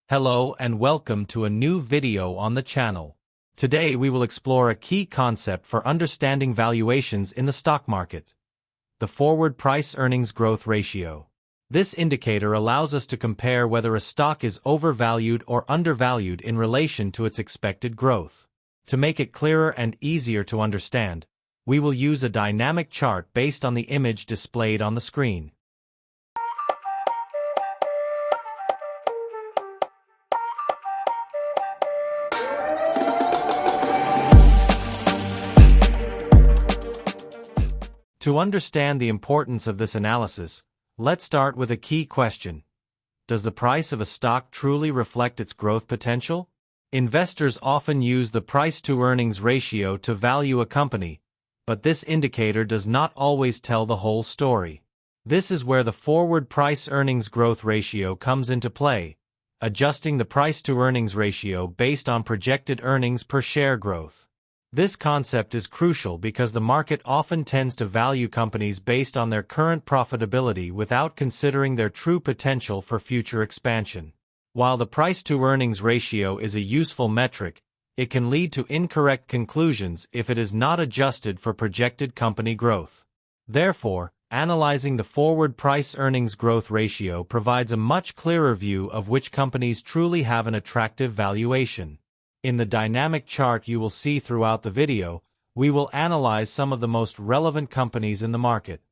Hello and welcome to a new video on the channel. Today we will explore a key concept for understanding valuations in the stock market: the forward price-earnings growth ratio. This indicator allows us to compare whether a stock is overvalued or undervalued in relation to its expected growth. To make it clearer and easier to understand, we will use a dynamic chart based on the image displayed on the screen. To understand the importance of this analysis, let's start with a key question. Does the price of a stock truly reflect its growth potential? Investors often use the price-to-earnings ratio to value a company, but this indicator does not always tell the whole story. This is where the forward price-earnings growth ratio comes into play, adjusting the price-to-earnings ratio based on projected earnings per share growth. This concept is crucial because the market often tends to value companies based on their current profitability without considering their true potential for future expansion. While the price-to-earnings ratio is a useful metric, it can lead to incorrect conclusions if it is not adjusted for projected company growth. Therefore, analyzing the forward price-earnings growth ratio provides a much clearer view of which companies truly have an attractive valuation. In the dynamic chart you will see throughout the video, we will analyze some of the most relevant companies in the market: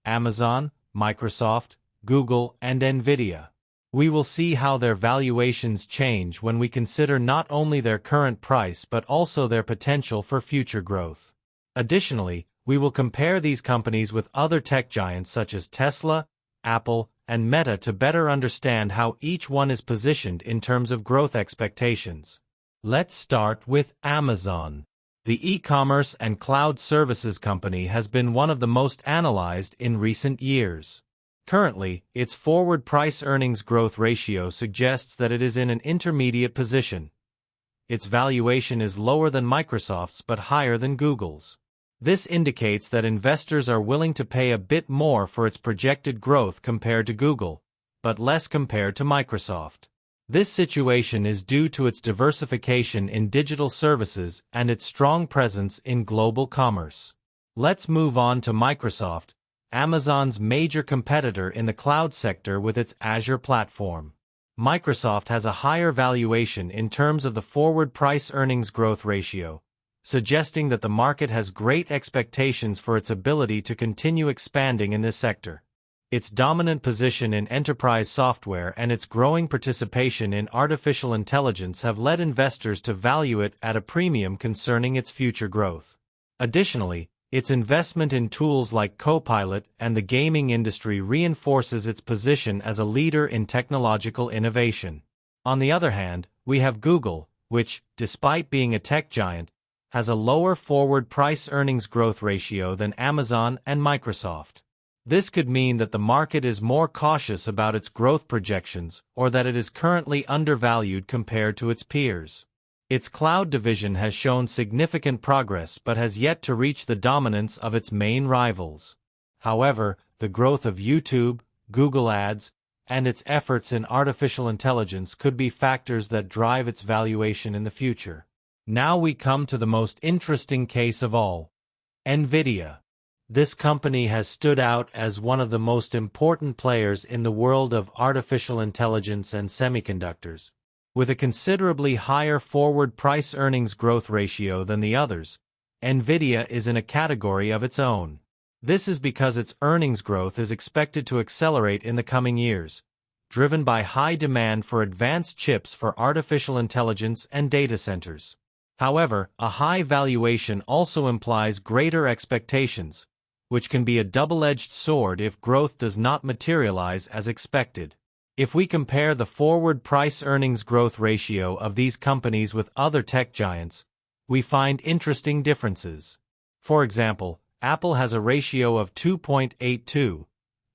Amazon, Microsoft, Google, and Nvidia. We will see how their valuations change when we consider not only their current price but also their potential for future growth. Additionally, we will compare these companies with other tech giants such as Tesla, Apple, and Meta to better understand how each one is positioned in terms of growth expectations. Let's start with Amazon. The e-commerce and cloud services company has been one of the most analyzed in recent years. Currently, its forward price-earnings growth ratio suggests that it is in an intermediate position. Its valuation is lower than Microsoft's but higher than Google's. This indicates that investors are willing to pay a bit more for its projected growth compared to Google, but less compared to Microsoft. This situation is due to its diversification in digital services and its strong presence in global commerce. Let's move on to Microsoft, Amazon's major competitor in the cloud sector with its Azure platform. Microsoft has a higher valuation in terms of the forward price-earnings growth ratio, suggesting that the market has great expectations for its ability to continue expanding in this sector. Its dominant position in enterprise software and its growing participation in artificial intelligence have led investors to value it at a premium concerning its future growth. Additionally, its investment in tools like Copilot and the gaming industry reinforces its position as a leader in technological innovation. On the other hand, we have Google, which, despite being a tech giant, has a lower forward price-earnings growth ratio than Amazon and Microsoft. This could mean that the market is more cautious about its growth projections or that it is currently undervalued compared to its peers. Its cloud division has shown significant progress but has yet to reach the dominance of its main rivals. However, the growth of YouTube, Google Ads, and its efforts in artificial intelligence could be factors that drive its valuation in the future. Now we come to the most interesting case of all: Nvidia. This company has stood out as one of the most important players in the world of artificial intelligence and semiconductors. With a considerably higher forward price-earnings growth ratio than the others, Nvidia is in a category of its own. This is because its earnings growth is expected to accelerate in the coming years, driven by high demand for advanced chips for artificial intelligence and data centers. However, a high valuation also implies greater expectations, which can be a double-edged sword if growth does not materialize as expected. If we compare the forward price-earnings growth ratio of these companies with other tech giants, we find interesting differences. For example, Apple has a ratio of 2.82,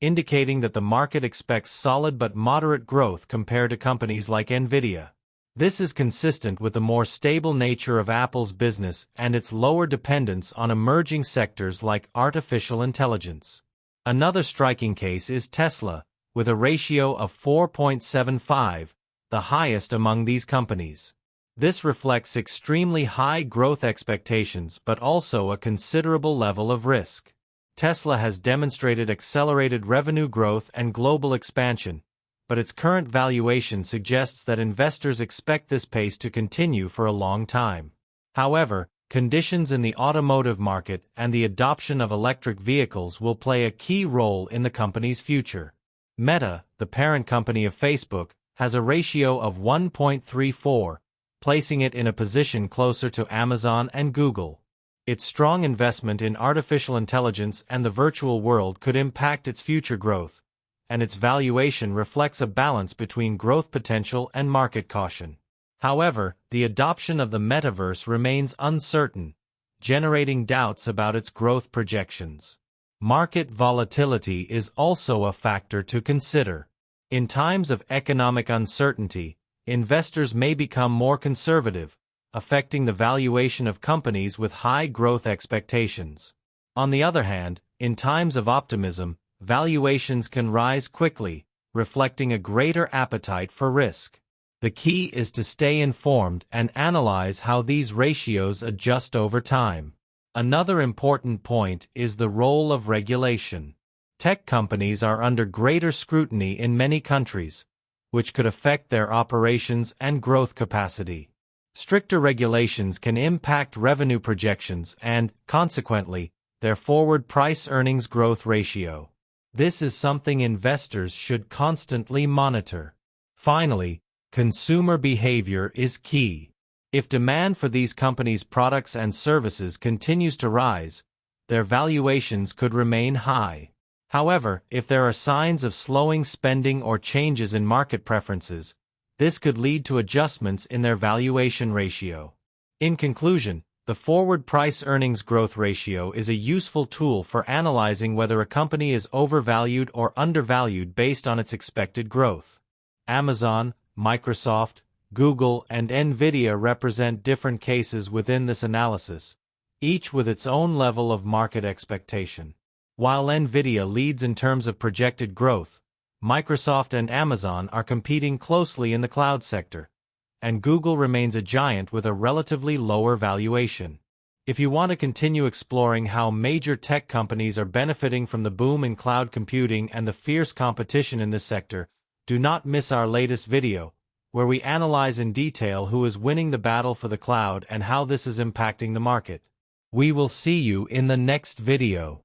indicating that the market expects solid but moderate growth compared to companies like Nvidia. This is consistent with the more stable nature of Apple's business and its lower dependence on emerging sectors like artificial intelligence. Another striking case is Tesla, with a ratio of 4.75, the highest among these companies. This reflects extremely high growth expectations but also a considerable level of risk. Tesla has demonstrated accelerated revenue growth and global expansion, but its current valuation suggests that investors expect this pace to continue for a long time. However, conditions in the automotive market and the adoption of electric vehicles will play a key role in the company's future. Meta, the parent company of Facebook, has a ratio of 1.34, placing it in a position closer to Amazon and Google. Its strong investment in artificial intelligence and the virtual world could impact its future growth, and its valuation reflects a balance between growth potential and market caution. However, the adoption of the metaverse remains uncertain, generating doubts about its growth projections. Market volatility is also a factor to consider. In times of economic uncertainty, investors may become more conservative, affecting the valuation of companies with high growth expectations. On the other hand, in times of optimism, valuations can rise quickly, reflecting a greater appetite for risk. The key is to stay informed and analyze how these ratios adjust over time. Another important point is the role of regulation. Tech companies are under greater scrutiny in many countries, which could affect their operations and growth capacity. Stricter regulations can impact revenue projections and, consequently, their forward price-earnings growth ratio. This is something investors should constantly monitor. Finally, consumer behavior is key. If demand for these companies' products and services continues to rise, their valuations could remain high. However, if there are signs of slowing spending or changes in market preferences, this could lead to adjustments in their valuation ratio. In conclusion, the forward price-earnings growth ratio is a useful tool for analyzing whether a company is overvalued or undervalued based on its expected growth. Amazon, Microsoft, Google, and Nvidia represent different cases within this analysis, each with its own level of market expectation. While Nvidia leads in terms of projected growth, Microsoft and Amazon are competing closely in the cloud sector, and Google remains a giant with a relatively lower valuation. If you want to continue exploring how major tech companies are benefiting from the boom in cloud computing and the fierce competition in this sector, do not miss our latest video, where we analyze in detail who is winning the battle for the cloud and how this is impacting the market. We will see you in the next video.